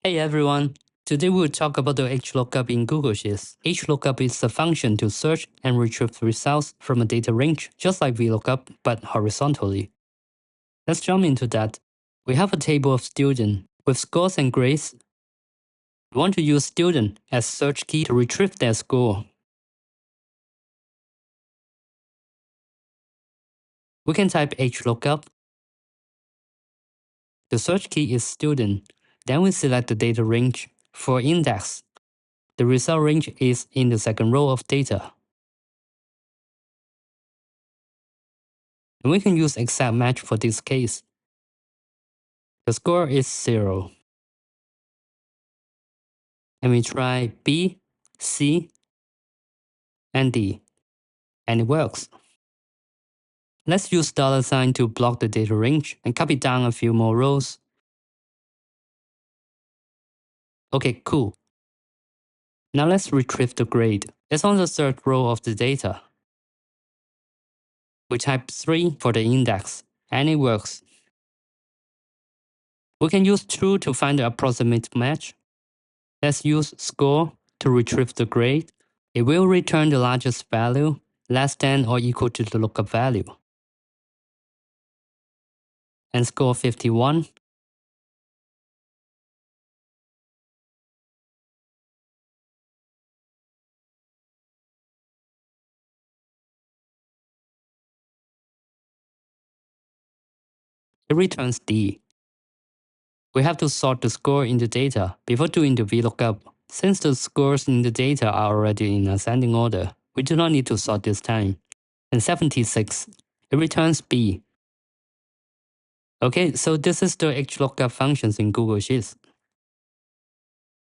Hey everyone! Today we'll talk about the HLOOKUP in Google Sheets. HLOOKUP is a function to search and retrieve results from a data range, just like VLOOKUP, but horizontally. Let's jump into that. We have a table of students with scores and grades. We want to use student as search key to retrieve their score. We can type HLOOKUP. The search key is student. Then we select the data range. For index, the result range is in the second row of data. And we can use exact match for this case. The score is 0. And we try B, C, and D. And it works. Let's use $sign to block the data range and copy down a few more rows. Okay, cool. Now let's retrieve the grade. It's on the third row of the data. We type 3 for the index, and it works. We can use true to find the approximate match. Let's use score to retrieve the grade. It will return the largest value, less than or equal to the lookup value. And score 51. It returns D. We have to sort the score in the data before doing the VLOOKUP. Since the scores in the data are already in ascending order, we do not need to sort this time. And 76, it returns B. Okay, so this is the HLOOKUP functions in Google Sheets.